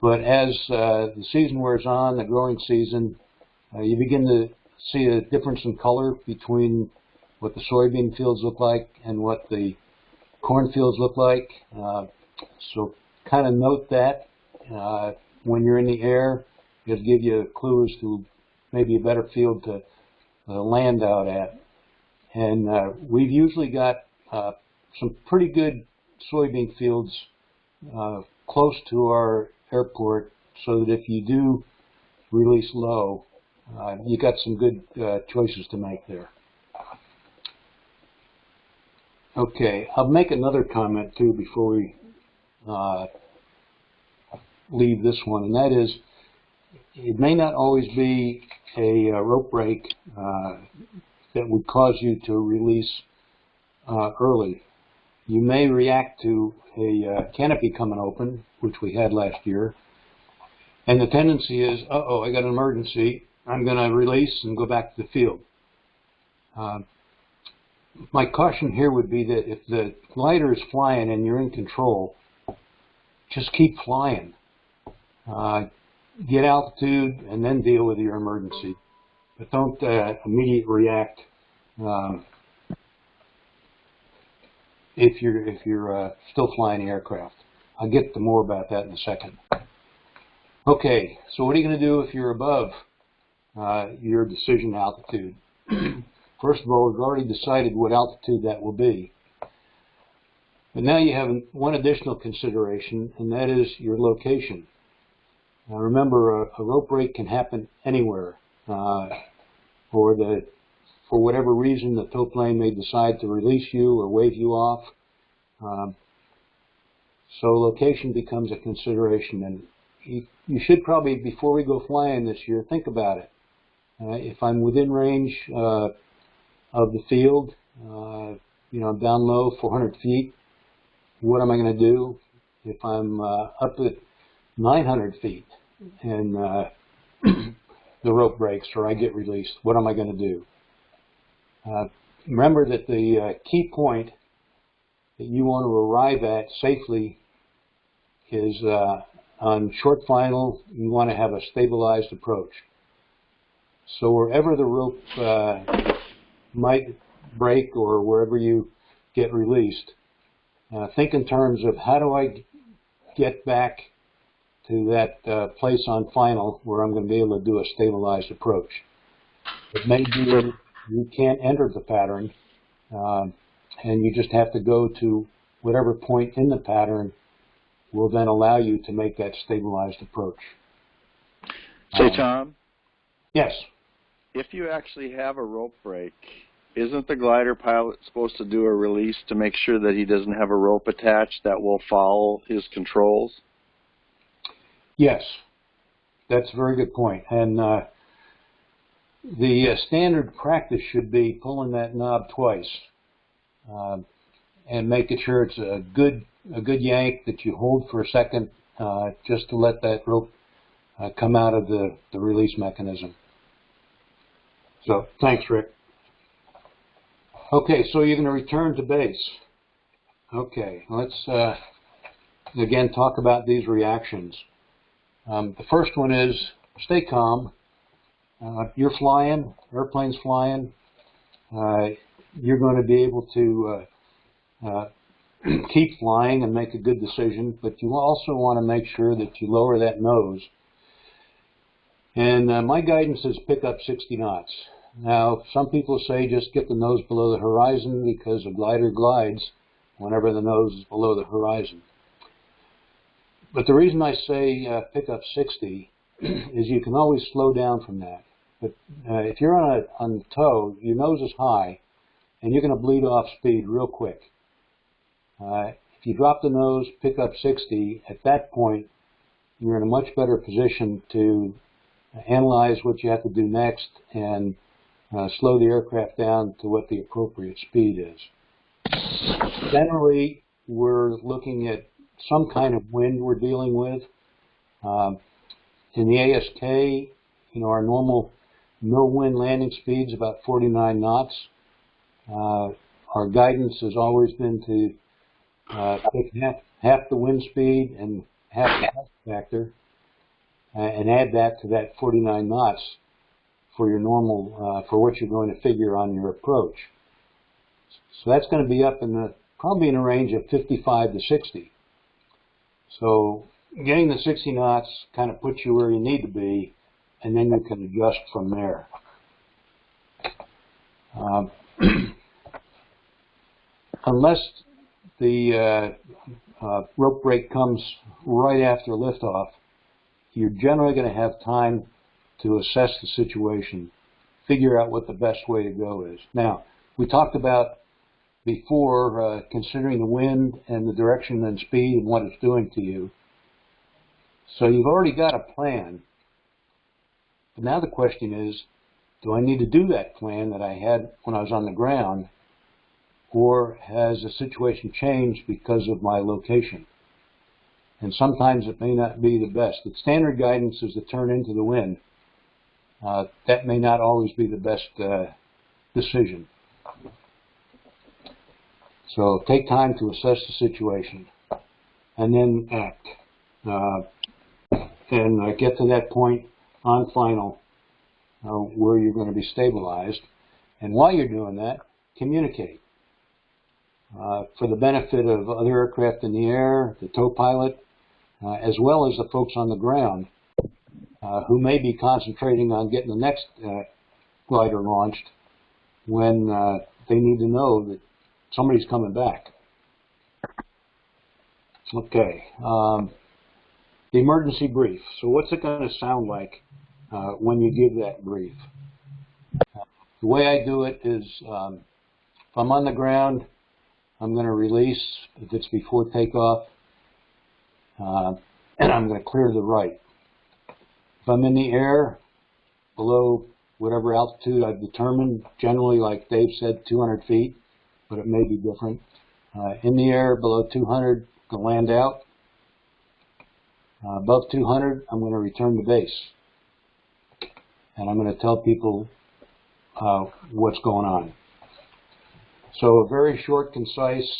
But as the season wears on, the growing season, you begin to see a difference in color between what the soybean fields look like and what the corn fields look like. So kind of note that when you're in the air. It'll give you a clue as to maybe a better field to land out at. And we've usually got some pretty good soybean fields close to our airport, so that if you do release low, you got some good choices to make there. Okay, I'll make another comment too before we leave this one, and that is, it may not always be a rope break that would cause you to release early. You may react to a canopy coming open, which we had last year, and the tendency is, uh-oh, I got an emergency, I'm going to release and go back to the field. My caution here would be that if the glider is flying and you're in control, just keep flying. Get altitude and then deal with your emergency. But don't immediately react if you're still flying the aircraft. I'll get to more about that in a second. Okay, so what are you going to do if you're above your decision altitude? First of all, we've already decided what altitude that will be. But now you have one additional consideration, and that is your location. Remember, a rope break can happen anywhere, or for whatever reason the tow plane may decide to release you or wave you off. So location becomes a consideration, and you should probably, before we go flying this year, think about it. If I'm within range of the field, I'm down low, 400 feet, what am I going to do? If I'm up at 900 feet and the rope breaks or I get released, what am I going to do? Remember that the key point that you want to arrive at safely is on short final, you want to have a stabilized approach. So wherever the rope might break or wherever you get released, think in terms of how do I get back to that place on final where I'm going to be able to do a stabilized approach. It may be you can't enter the pattern, and you just have to go to whatever point in the pattern will then allow you to make that stabilized approach. Say, Tom? Yes. If you actually have a rope break, isn't the glider pilot supposed to do a release to make sure that he doesn't have a rope attached that will follow his controls? Yes, that's a very good point. And the standard practice should be pulling that knob twice and making sure it's a good yank that you hold for a second just to let that rope come out of the release mechanism. So, thanks, Rick. Okay, so you're going to return to base. Okay, let's again talk about these reactions. The first one is stay calm. You're flying, airplane's flying. You're going to be able to keep flying and make a good decision, but you also want to make sure that you lower that nose. And my guidance is pick up 60 knots. Now, some people say just get the nose below the horizon because a glider glides whenever the nose is below the horizon. But the reason I say pick up 60 is you can always slow down from that. But if you're on the tow, your nose is high, and you're going to bleed off speed real quick. If you drop the nose, pick up 60, at that point, you're in a much better position to analyze what you have to do next and slow the aircraft down to what the appropriate speed is. Generally, we're looking at some kind of wind we're dealing with. In the ASK, our normal no-wind landing speed is about 49 knots. Our guidance has always been to take half the wind speed and half the thrust factor and add that to that 49 knots for your normal, for what you're going to figure on your approach. So that's going to be up in probably in a range of 55 to 60. So getting the 60 knots kind of puts you where you need to be, and then you can adjust from there. Unless the rope break comes right after liftoff, you're generally going to have time to assess the situation, figure out what the best way to go is. Now, we talked about before considering the wind and the direction and speed and what it's doing to you. So you've already got a plan. But now the question is, do I need to do that plan that I had when I was on the ground, or has the situation changed because of my location? And sometimes it may not be the best. The standard guidance is to turn into the wind. That may not always be the best decision. So take time to assess the situation and then act. And get to that point on final where you're going to be stabilized. And while you're doing that, communicate. For the benefit of other aircraft in the air, the tow pilot, as well as the folks on the ground who may be concentrating on getting the next glider launched when they need to know that somebody's coming back. Okay. The emergency brief. So what's it going to sound like when you give that brief? The way I do it is if I'm on the ground, I'm going to release if it's before takeoff, and I'm going to clear to the right. If I'm in the air below whatever altitude I've determined, generally, like Dave said, 200 feet, but it may be different. In the air below 200, to land out. Above 200, I'm going to return to base. And I'm going to tell people what's going on. So a very short, concise,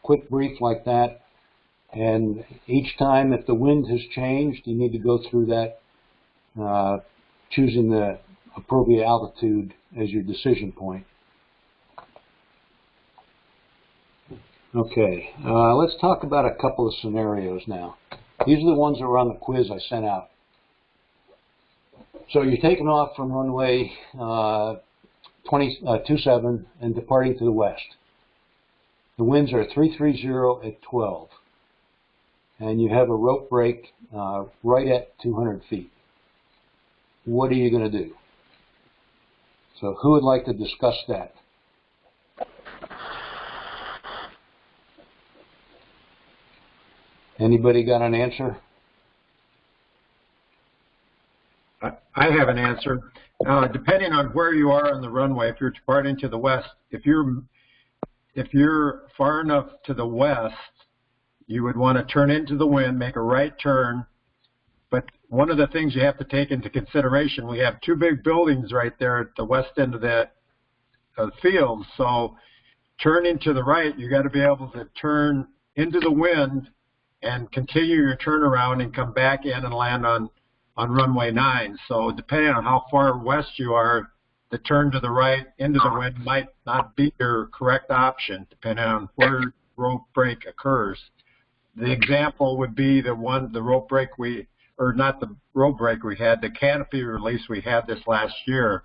quick brief like that. And each time, if the wind has changed, you need to go through that, choosing the appropriate altitude as your decision point. Okay, let's talk about a couple of scenarios now. These are the ones that were on the quiz I sent out. So you're taking off from runway 27 and departing to the west. The winds are 330 at 12. And you have a rope break right at 200 feet. What are you going to do? So who would like to discuss that? Anybody got an answer? I have an answer. Depending on where you are on the runway, if you're departing to the west, if you're far enough to the west, you would want to turn into the wind, make a right turn. But one of the things you have to take into consideration, we have two big buildings right there at the west end of the field. So turning to the right, you got to be able to turn into the wind and continue your turnaround and come back in and land on runway 9. So depending on how far west you are, the turn to the right into the wind might not be your correct option, depending on where rope break occurs. The example would be the rope break the canopy release we had this last year,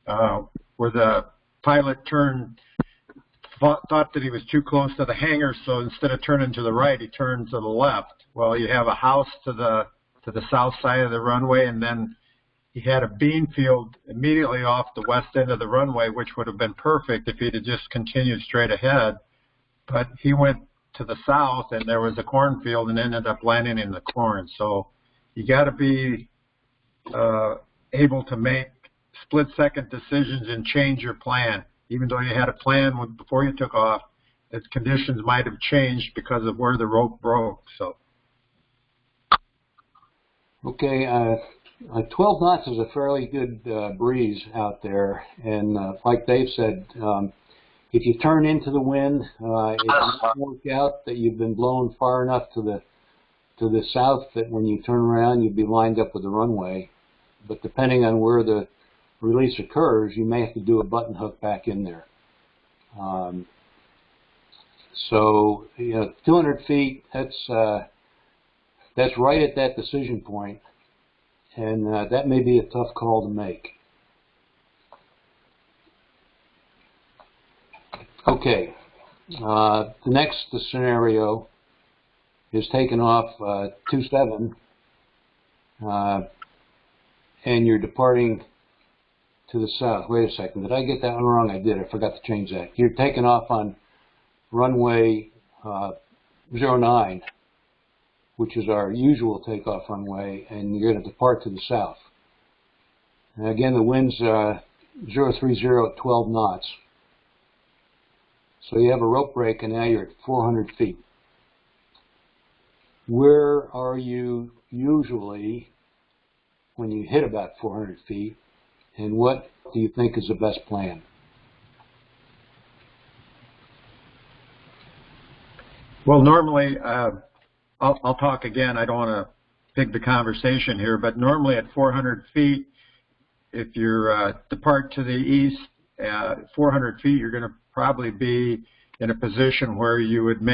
where the pilot thought that he was too close to the hangar, so instead of turning to the right, he turned to the left. Well, you have a house to the south side of the runway, and then he had a bean field immediately off the west end of the runway, which would have been perfect if he'd have just continued straight ahead. But he went to the south, and there was a cornfield, and ended up landing in the corn. So you got to be able to make split-second decisions and change your plan. Even though you had a plan before you took off, its conditions might have changed because of where the rope broke. So, okay, 12 knots is a fairly good breeze out there, and like Dave said, if you turn into the wind, it might work out that you've been blown far enough to the south that when you turn around, you'd be lined up with the runway. But depending on where the release occurs, you may have to do a button hook back in there. So, 200 feet, that's right at that decision point, and that may be a tough call to make. Okay, the next scenario is taking off 27, and you're departing to the south. Wait a second, did I get that one wrong? I did. I forgot to change that. You're taking off on runway 09, which is our usual takeoff runway, and you're going to depart to the south. And again, the wind's 030 at 12 knots. So you have a rope break, and now you're at 400 feet. Where are you usually when you hit about 400 feet, and what do you think is the best plan? Well, normally, I'll talk again. I don't want to pig the conversation here, but normally at 400 feet, if you're depart to the east, 400 feet, you're going to probably be in a position where you would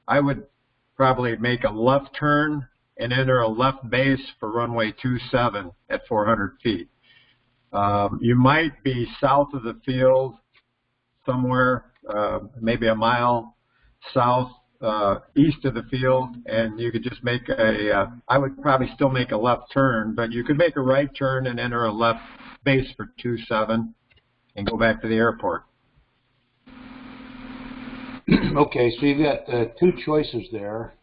I would probably make a left turn and enter a left base for runway 27 at 400 feet. You might be south of the field somewhere, maybe a mile south, east of the field, and you could just make I would probably still make a left turn, but you could make a right turn and enter a left base for 27 and go back to the airport. Okay, so you've got two choices there.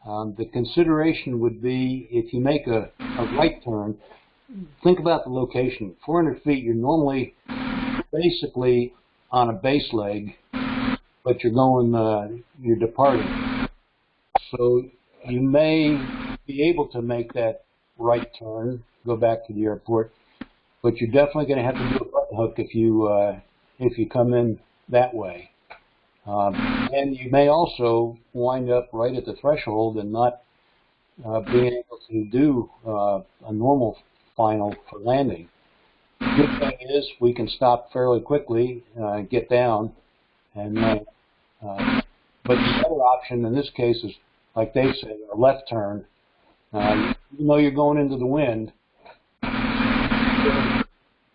The consideration would be if you make a right turn, think about the location. 400 feet, you're normally basically on a base leg, but you're departing. So you may be able to make that right turn, go back to the airport, but you're definitely going to have to do a button hook if you come in that way. And you may also wind up right at the threshold and not being able to do a normal final for landing. The good thing is we can stop fairly quickly, get down, and but the other option in this case is, like they say, a left turn. Even though you're going into the wind, you don't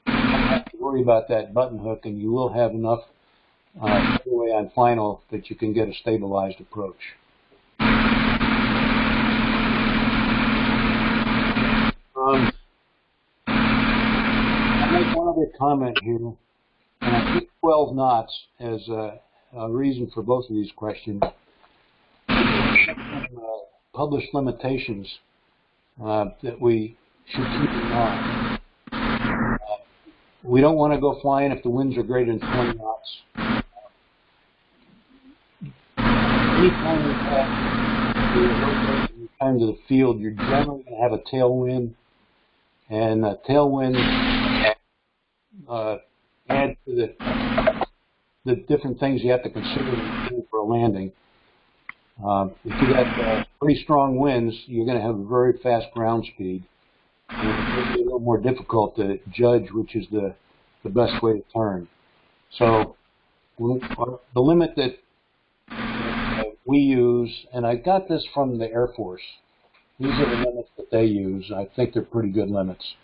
have to worry about that button hook, and you will have enough anyway on final that you can get a stabilized approach. I'll make one other comment here, and I think 12 knots as a reason for both of these questions. Published limitations that we should keep in mind. We don't want to go flying if the winds are greater than 20 knots. Anytime you return to the field, you're generally going to have a tailwind, and tailwind add to the different things you have to consider for a landing. If you got pretty strong winds, you're going to have a very fast ground speed, and it's going to be a little more difficult to judge which is the best way to turn. So the limit that we use, and I got this from the Air Force. These are the limits that they use. I think they're pretty good limits.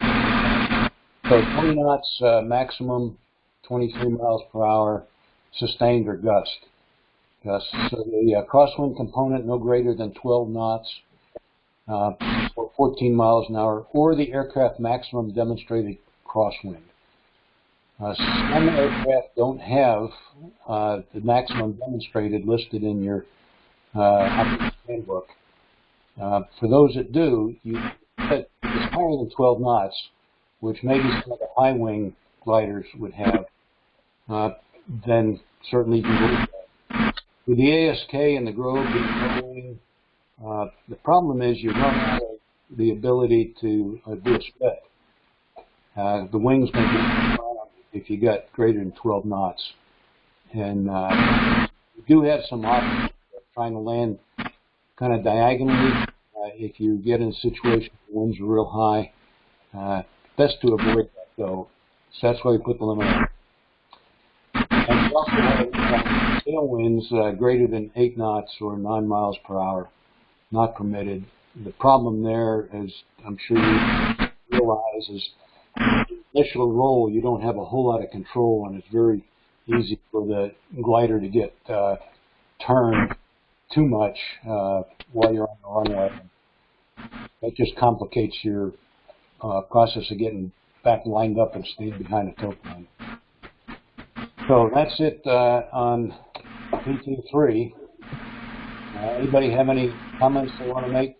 So 20 knots maximum, 23 miles per hour, sustained or gust. So the crosswind component no greater than 12 knots, or 14 miles an hour, or the aircraft maximum demonstrated crosswind. Some aircraft don't have the maximum demonstrated listed in your operating handbook. For those that do, you set it's higher than 12 knots, which maybe some of the high wing gliders would have. Then certainly you can go with that. With the ASK and the Grove being low wing, the problem is you run out of the ability to do a split. The wings may be if you got greater than 12 knots. And you do have some options of trying to land kind of diagonally. If you get in a situation where the winds are real high, best to avoid that though. So that's why we put the limit on. And we also have tailwinds greater than 8 knots or 9 miles per hour, not permitted. The problem there, as I'm sure you realize, is initial roll, you don't have a whole lot of control, and it's very easy for the glider to get turned too much while you're on the runway. That just complicates your process of getting back lined up and staying behind the tow plane. So that's it on PT3. Anybody have any comments they want to make?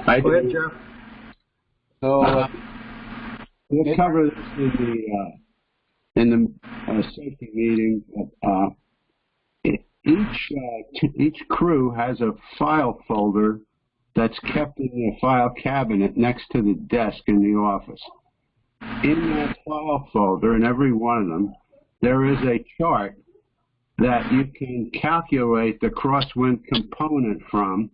Go ahead, Jeff. So we'll cover this in the safety meeting. Each crew has a file folder that's kept in the file cabinet next to the desk in the office. In that file folder, in every one of them, there is a chart that you can calculate the crosswind component from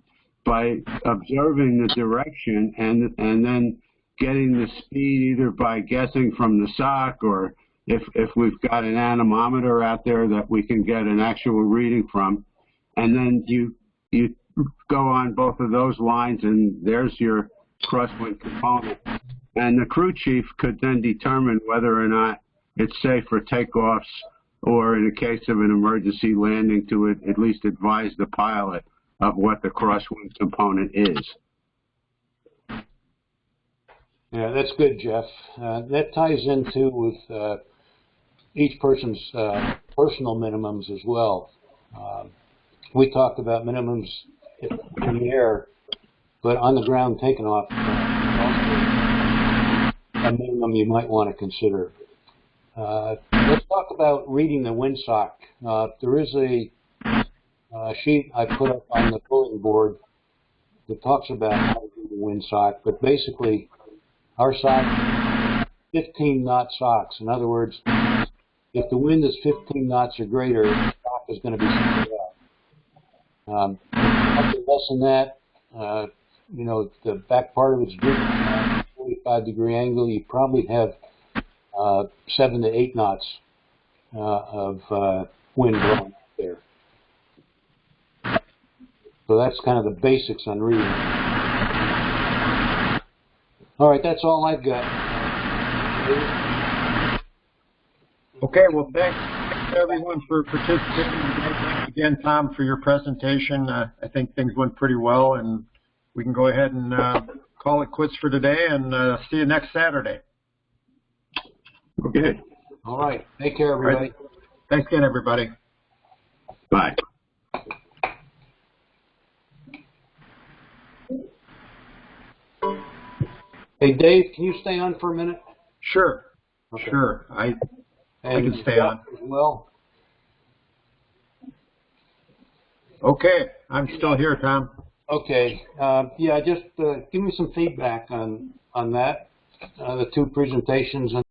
by observing the direction and then getting the speed either by guessing from the SOC or if we've got an anemometer out there that we can get an actual reading from. And then you go on both of those lines and there's your crosswind component. And the crew chief could then determine whether or not it's safe for takeoffs or in the case of an emergency landing, to at least advise the pilot of what the crosswind component is. Yeah, that's good, Jeff. That ties into with each person's personal minimums as well. We talked about minimums in the air, but on the ground taking off, a minimum you might want to consider. Let's talk about reading the windsock. There is a sheet I put up on the bulletin board that talks about how to read the windsock, but basically our sock is 15 knot socks. In other words, if the wind is 15 knots or greater, the sock is going to be straight up. Nothing less than that, you know, the back part of it's driven at a 45-degree angle, you probably have 7 to 8 knots of wind blowing out there. So that's kind of the basics on reading. All right, that's all I've got. Okay, well, thanks everyone for participating. Thanks again, Tom, for your presentation. I think things went pretty well, and we can go ahead and call it quits for today, and see you next Saturday. Okay. All right. Take care, everybody. Right. Thanks again, everybody. Bye. Hey, Dave, can you stay on for a minute? Sure. Okay. Sure. I can stay on. As well. Okay. I'm still here, Tom. Okay. Yeah, just give me some feedback on that, the two presentations.